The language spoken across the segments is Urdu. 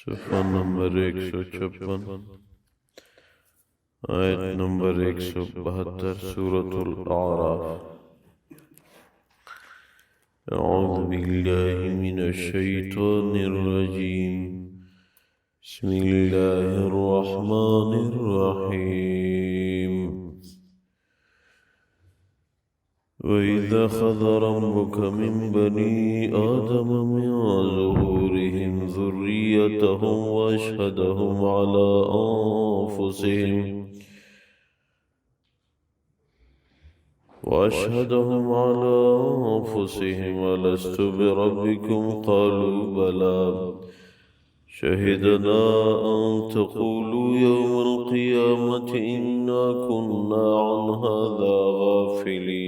صفحہ نمبر 156 آیت نمبر 172 سورة الأعراف۔ اعوذ باللہ من الشیطان الرجیم، بسم اللہ الرحمن الرحیم۔ وَإِذْ أَخَذَ رَبُّكَ مِنْ بَنِي آدَمَ مِنْ ظُهُورِهِمْ ذُرِّيَّتَهُمْ وَأَشْهَدَهُمْ عَلَى أَنفُسِهِمْ أَلَسْتُ بِرَبِّكُمْ قَالُوا بَلَى شَهِدْنَا أَن تَقُولُوا يَوْمَ الْقِيَامَةِ إِنَّا كُنَّا عَنْ هَذَا غَافِلِينَ۔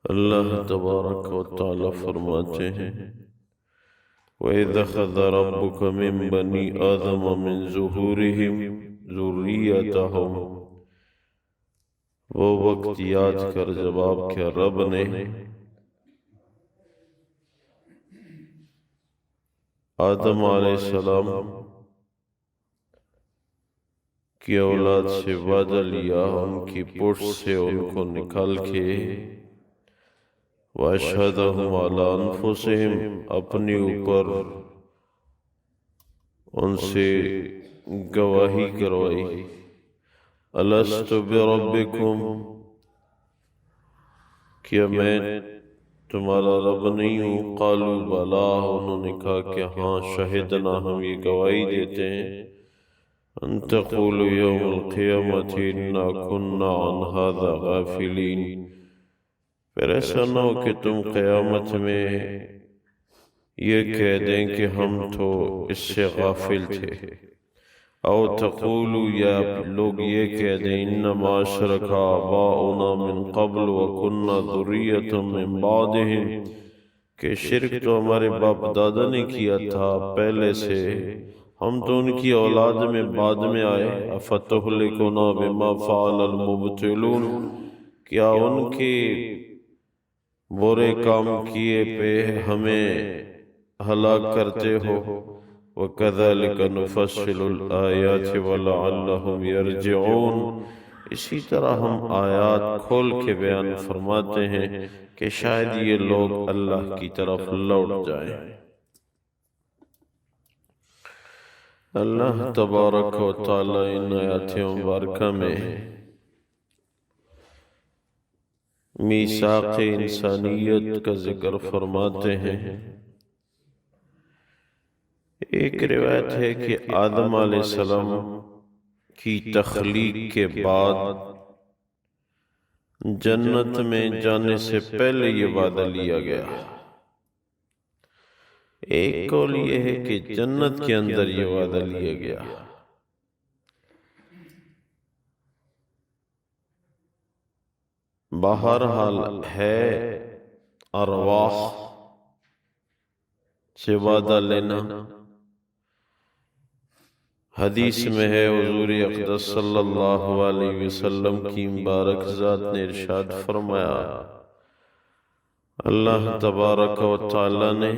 اللہ تبارک و تعالی فرماتے ہیں، وَإِذْ أَخَذَ رَبُّكَ مِنْ بَنِي آدَمَ مِنْ ظُهُورِهِمْ ذُرِّيَّتَهُمْ، وہ وقت یاد کر جب آپ کے رب نے آدم علیہ السلام کی اولاد سے وعدہ لیا، ان کی پشت سے ان کو نکال کے وَأَشْهَدَهُمْ عَلَىٰ أَنفُسِهِمْ، اپنے اوپر ان سے گواہی کروائی، أَلَسْتُ بِرَبِّكُمْ، کیا میں تمہارا رب نہیں ہوں؟ قالوا بلا، انہوں نے کہا کہ ہاں، شہدنا، ہم یہ گواہی دیتے ہیں، ان تقولوا یوم القیامت انا كنا عن هذا غافلین، پھر ایسا نہ ہو کہ تم قیامت میں یہ کہہ دیں کہ ہم تو اس سے غافل تھے، او تقولوا، یا لوگ یہ کہہ دیں، انما اشرک آباؤنا من قبل وکنا ذریۃ من بعدہم، کہ شرک تو ہمارے باپ دادا نے کیا تھا پہلے سے، ہم تو ان کی اولاد میں بعد میں آئے۔ افتہلکنا بما فعل المبطلون، کیا ان کے برے کام کیے پہ ہمیں ہلاک کرتے ہو؟ وَكَذَلِكَ نُفَصِّلُ الْآيَاتِ وَلَعَلَّهُمْ يَرْجِعُونَ، اسی طرح ہم آیات کھول کے بیان فرماتے ہیں کہ شاید یہ لوگ اللہ کی طرف لوٹ جائیں۔ اللہ تبارک و تعالی ان آیات مبارکہ میں میثاق انسانیت کا ذکر فرماتے ہیں۔ ایک روایت ہے کہ آدم علیہ السلام کی تخلیق کے بعد جنت میں جانے سے پہلے یہ وعدہ لیا گیا۔ ایک قول یہ ہے کہ جنت کے اندر یہ وعدہ لیا گیا۔ بہرحال ہے ارواح سے وعدہ لینا، حدیث میں ہے، حضور اقدس صلی اللہ علیہ وسلم کی مبارک ذات نے ارشاد فرمایا، اللہ تبارک و تعالی نے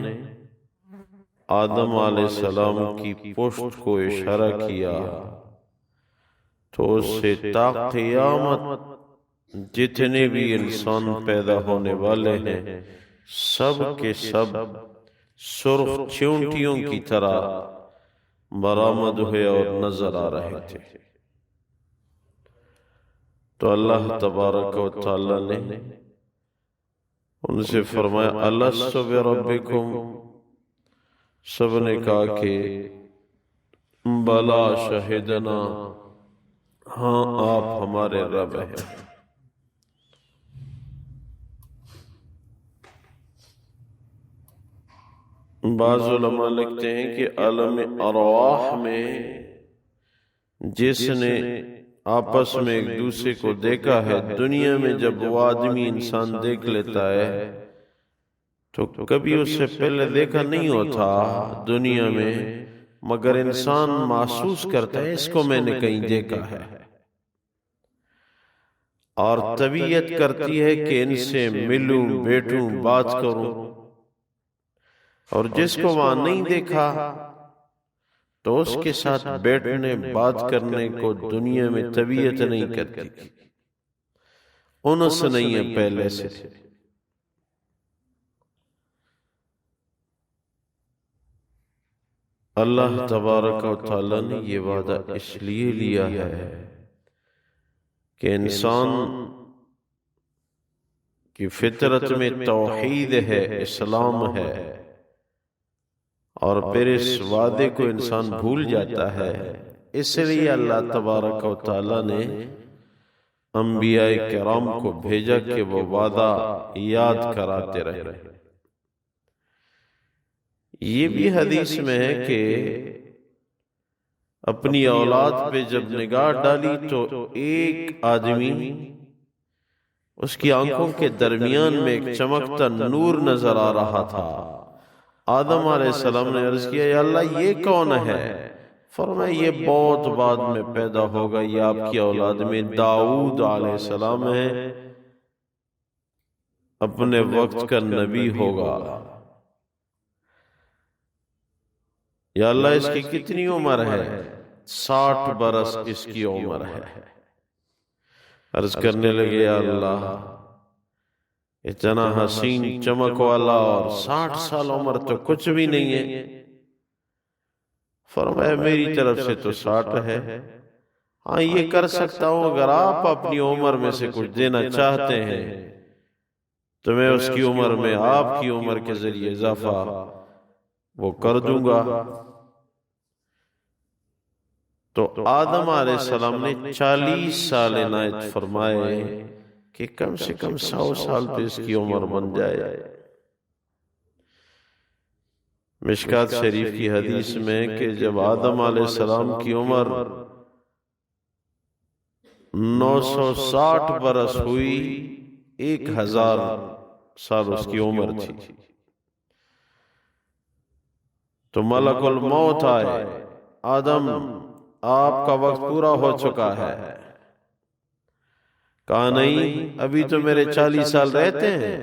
آدم علیہ السلام کی پشت کو اشارہ کیا تو اس سے تا قیامت جتنے بھی انسان پیدا ہونے والے ہیں سب کے سب سرخ چونٹیوں کی طرح برآمد ہوئے اور نظر آ رہے تھے۔ تو اللہ تبارک و تعالی نے ان سے فرمایا، أَلَسْتُ بِرَبِّكُمْ، سب نے کہا کہ بلا شہدنا، ہاں آپ ہمارے رب ہیں۔ بعض علماء لکھتے ہیں کہ عالم ارواح میں جس نے آپس میں ایک دوسرے کو دیکھا ہے، دنیا میں جب وہ آدمی انسان دیکھ لیتا ہے تو کبھی اس سے پہلے دیکھا نہیں ہوتا دنیا میں، مگر انسان محسوس کرتا ہے اس کو میں نے کہیں دیکھا ہے، اور طبیعت کرتی ہے کہ ان سے ملوں، بیٹھوں، بات کروں، اور جس کو وہاں نہیں دیکھا تو اس کے ساتھ بیٹھنے بات کرنے کو دنیا میں طبیعت نہیں کرتی، انس نہیں ہے پہلے سے۔ اللہ تبارک و تعالی نے یہ وعدہ اس لیے لیا ہے کہ انسان کی فطرت میں توحید ہے، اسلام ہے، اور پھر اس وعدے کو انسان بھول جاتا ہے۔ اس لیے اللہ تبارک و تعالی نے انبیاء کرام کو بھیجا کہ وہ وعدہ یاد کراتے رہے۔ یہ بھی حدیث میں ہے کہ اپنی اولاد پہ جب نگاہ ڈالی تو ایک آدمی، اس کی آنکھوں کے درمیان میں ایک چمکتا نور نظر آ رہا تھا۔ آدم علیہ السلام نے عرض کیا یا اللہ یہ کون ہے؟ فرمایا یہ بہت بعد میں پیدا ہوگا، یہ آپ کی اولاد میں داؤد علیہ السلام ہے، اپنے وقت کا نبی ہوگا۔ یا اللہ اس کی کتنی عمر ہے؟ 60 برس اس کی عمر ہے۔ عرض کرنے لگے یا اللہ اتنا حسین چمک والا اور 60 سال عمر تو کچھ بھی نہیں ہے۔ فرمایا میری طرف سے تو 60 ہے، ہاں یہ کر سکتا ہوں اگر آپ اپنی عمر میں سے کچھ دینا چاہتے ہیں تو میں اس کی عمر میں آپ کی عمر کے ذریعے اضافہ وہ کر دوں گا۔ تو آدم علیہ السلام نے 40 سال عنایت فرمائے کہ کم سے کم 100 سال پہ اس کی عمر بن جائے۔ مشکات شریف کی حدیث میں کہ جب آدم علیہ السلام کی عمر 960 برس ہوئی، 1000 سال اس کی عمر تھی، تو ملک الموت آئے، آدم آپ کا وقت پورا ہو چکا ہے۔ کہا نہیں، ابھی تو میرے 40 سال رہتے ہیں۔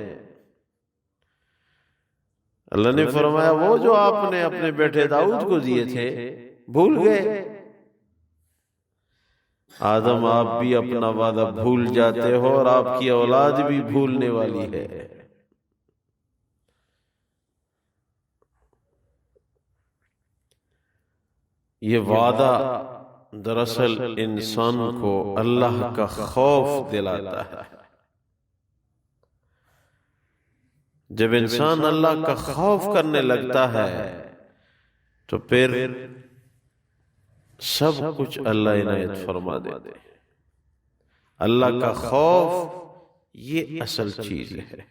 اللہ نے فرمایا وہ جو آپ نے اپنے بیٹے داؤد کو دیے تھے بھول گئے۔ آدم آپ بھی اپنا وعدہ بھول جاتے ہو اور آپ کی اولاد بھی بھولنے والی ہے۔ یہ وعدہ دراصل انسان کو اللہ کا خوف دلاتا ہے۔ جب انسان اللہ کا خوف کرنے لگتا ہے تو پھر سب کچھ اللہ عنایت فرما دیتے ہیں۔ اللہ کا خوف یہ اصل چیز ہے۔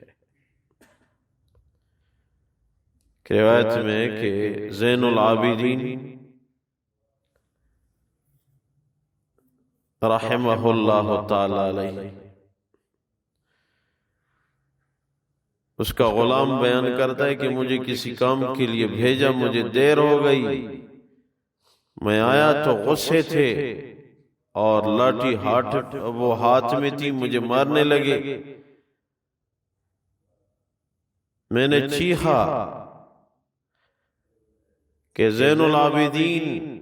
روایت میں کہ زین العابدین رحمہ اللہ تعالی علیہ، اس کا غلام بیان کرتا ہے کہ مجھے کسی کام کے لیے بھیجا، مجھے دیر ہو گئی، میں آیا تو غصے تھے اور لاٹھی وہ ہاتھ میں تھی، مجھے مارنے لگے۔ میں نے چیخا کہ زین العابدین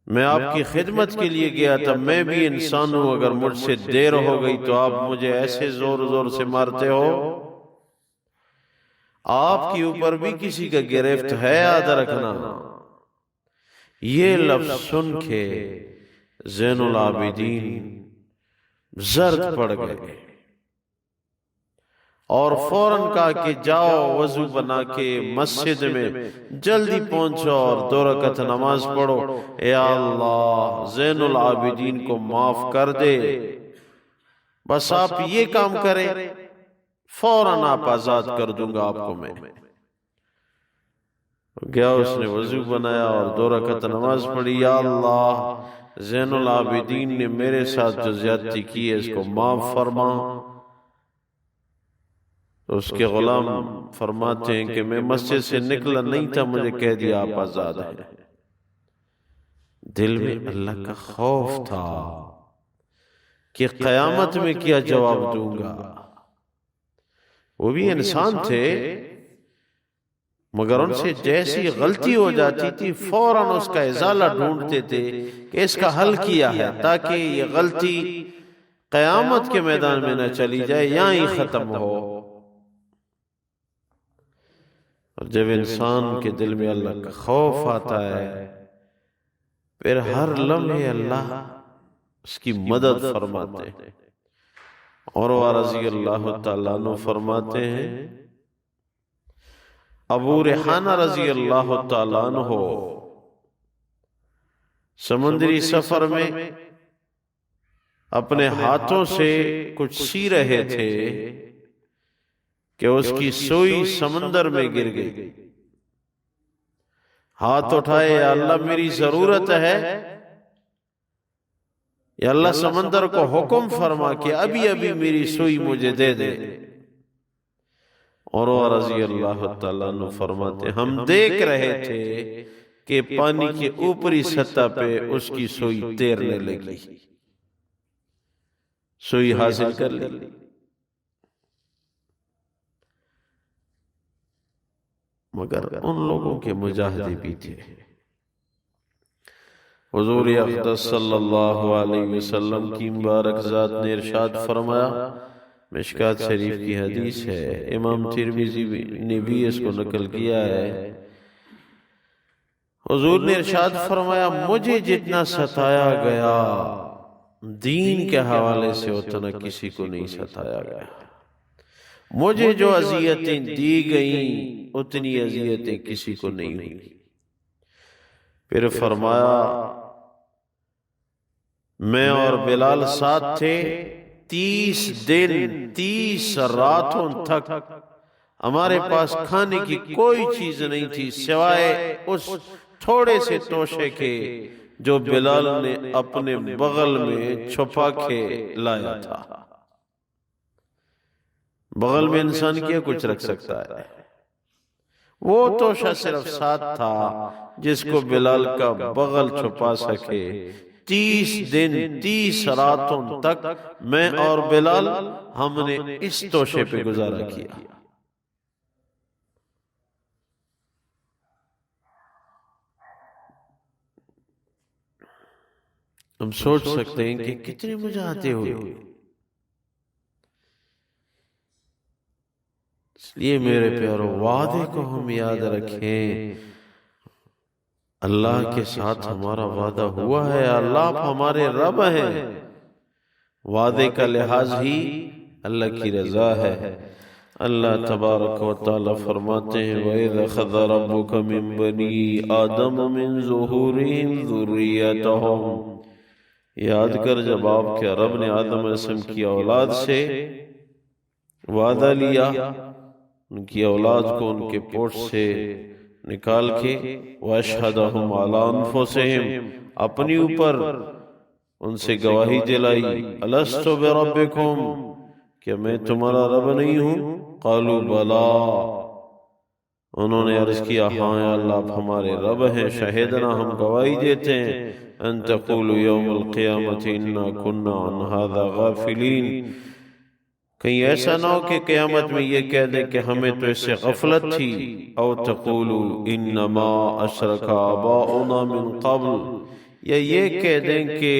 میں آپ کی خدمت کے لیے گیا تھا، میں بھی انسان ہوں، اگر مجھ سے دیر ہو گئی تو آپ مجھے ایسے زور زور سے مارتے ہو، آپ کے اوپر بھی کسی کا گرفت ہے، یاد رکھنا۔ یہ لفظ سن کے زین العابدین زرد پڑ گئے اور فوراً کہا کہ جاؤ وضو بنا کے مسجد میں جلدی پہنچو اور 2 رکعت نماز پڑھو، اے اللہ زین العابدین کو معاف کر دے، بس آپ یہ کام کریں، فوراً آپ آزاد کر دوں گا آپ کو میں۔ گیا، اس نے وضو بنایا اور 2 رکعت نماز پڑھی۔ یا اللہ زین العابدین نے میرے ساتھ جو زیادتی کی ہے اس کو معاف فرما۔ تو اس کے غلام فرماتے ہیں کہ میں مسجد سے نکلا نہیں تھا، مجھے کہہ دیا آپ آزاد ہیں۔ دل میں اللہ کا خوف تھا کہ قیامت میں کیا جواب دوں گا۔ وہ بھی انسان تھے مگر ان سے جیسی غلطی ہو جاتی تھی فوراً اس کا ازالہ ڈھونڈتے تھے کہ اس کا حل کیا ہے تاکہ یہ غلطی قیامت کے میدان میں نہ چلی جائے، یہاں ہی ختم ہو۔ اور جب انسان کے دل میں اللہ کا خوف آتا ہے پھر ہر لمحے اللہ اس کی مدد فرماتے ہیں۔ عروہ رضی اللہ تعالیٰ عنہ فرماتے ہیں ابو ریحانہ رضی اللہ تعالیٰ عنہ سمندری سفر میں اپنے ہاتھوں سے کچھ سی رہے تھے کہ اس کی سوئی سمندر میں گر گئی۔ ہاتھ اٹھائے، یا اللہ میری ضرورت ہے، یا اللہ سمندر کو حکم فرما کہ ابھی ابھی میری سوئی مجھے دے دے۔ اور رضی اللہ تعالیٰ عنہ فرماتے ہم دیکھ رہے تھے کہ پانی کے اوپری سطح پہ اس کی سوئی تیرنے لگی، سوئی حاصل کر لی۔ مگر ان لوگوں کے مجاہدے بھی تھے۔ حضور اقدس صلی اللہ علیہ وسلم کی مبارک ذات نے ارشاد فرمایا، مشکات شریف کی حدیث ہے، امام ترمذی نے بھی اس کو نقل کیا ہے، حضور نے ارشاد فرمایا مجھے جتنا ستایا گیا دین کے حوالے سے اتنا کسی کو نہیں ستایا گیا، مجھے جو اذیتیں دی گئیں اتنی اذیتیں کسی کو نہیں ہوئی۔ پھر فرمایا میں اور بلال ساتھ تھے، 30 دن 30 راتوں تک ہمارے پاس کھانے کی کوئی چیز نہیں تھی سوائے اس تھوڑے سے توشے کے جو بلال نے اپنے بغل میں چھپا کے لایا تھا۔ بغل میں انسان کیا کچھ رکھ سکتا ہے، وہ توشہ صرف ساتھ تھا جس کو بلال کا بغل چھپا سکے۔ 30 دن 30 راتوں تک میں اور بلال ہم نے اس توشے پہ گزارا کیا۔ ہم سوچ سکتے ہیں کہ کتنے مجاہدے ہوئے۔ اس لیے میرے پیارو وعدے کو ہم یاد رکھیں، اللہ کے ساتھ ہمارا وعدہ ہوا ہے، اللہ آپ ہمارے رب ہیں، وعدے کا لحاظ ہی اللہ کی رضا ہے۔ اللہ تبارک و تعالی فرماتے ہیں وَإِذْ أَخَذَ رَبُّكَ مِن بَنِي آدَمَ مِن ظُهُورِهِمْ ذُرِّيَّتَهُمْ، یاد کر جب آپ کے رب نے آدم علیہ السلام کی اولاد سے وعدہ لیا، ان کی اولاد کو ان کے پیٹ سے نکال کے وَأَشْهَدَهُمْ عَلَىٰ أَنفُسِهِمْ، اپنی اوپر ان سے گواہی دلائی، أَلَسْتُ بِرَبِّكُمْ، کہ میں تمہارا رب نہیں ہوں؟ قَالُوا بَلَىٰ، انہوں نے عرض کیا ہاں اللہ آپ ہمارے رب ہیں، شہدنا ہم گواہی دیتے ہیں، ان تقولوا یوم القیامت انا كنا عن هذا غافلین، کہیں ایسا نہ ہو کہ قیامت میں یہ کہہ دیں کہ ہمیں تو اس سے غفلت تھی، او تقولوا انما اشرک آباؤنا من قبل، یا یہ کہہ دیں کہ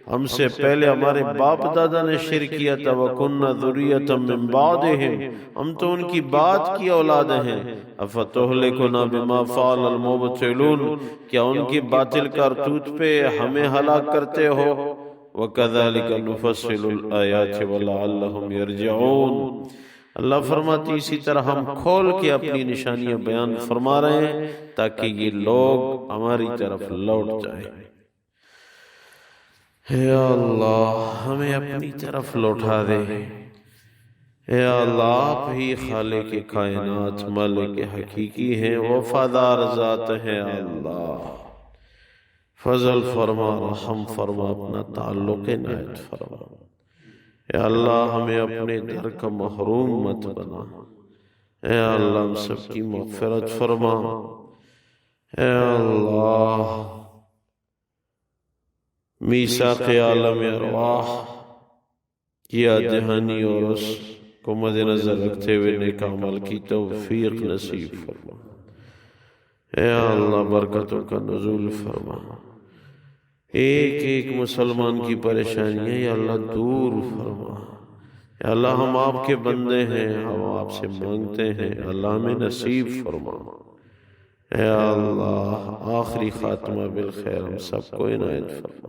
ہم سے پہلے ہمارے باپ دادا نے شرک کیا تھا، وَكُنَّا ذُرِّيَّةً مِّن بَعْدِهِمْ، ہم تو ان کی بعد کی اولاد ہیں، أَفَتُهْلِكُنَا بِمَا فَعَلَ الْمُبْطِلُونَ، کیا ان کی باطل کارتوت پہ ہمیں ہلاک کرتے ہو، وَكَذَلِكَ نُفَصِّلُ الْآيَاتِ وَلَعَلَّهُمْ يَرْجِعُونَ، اللہ فرماتی اسی طرح ہم کھول کے اپنی نشانیاں بیان فرما رہے ہیں تاکہ یہ لوگ ہماری طرف لوٹ جائیں۔ اے اللہ ہمیں اپنی طرف لوٹا دے، اے اللہ آپ ہی خالق کائنات مالک حقیقی ہیں، وفادار ذات ہیں، اللہ فضل فرما، رحم فرما، اپنا تعلق عنایت فرما، اے اللہ ہمیں اپنے در کا محروم مت بنا، اے اللہ ہم سب کی مغفرت فرما، اے اللہ میثاق عالم ارواح یا دہانی اور اس کو مد نظر رکھتے ہوئے نیک عمل کی توفیق نصیب فرما۔ اے اللہ برکتوں کا نزول فرما، ایک ایک مسلمان کی پریشانیاں یا اللہ دور فرما۔ یا اللہ ہم آپ کے بندے ہیں، ہم آپ سے مانگتے ہیں، اللہ ہمیں نصیب فرما۔ اے اللہ آخری خاتمہ بالخیر ہم سب کو عنایت فرما۔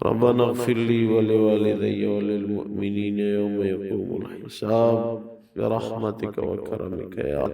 ربنا اغفر لی ولوالدی وللمؤمنین یوم یقوم الحساب برحمتک و کرمک یا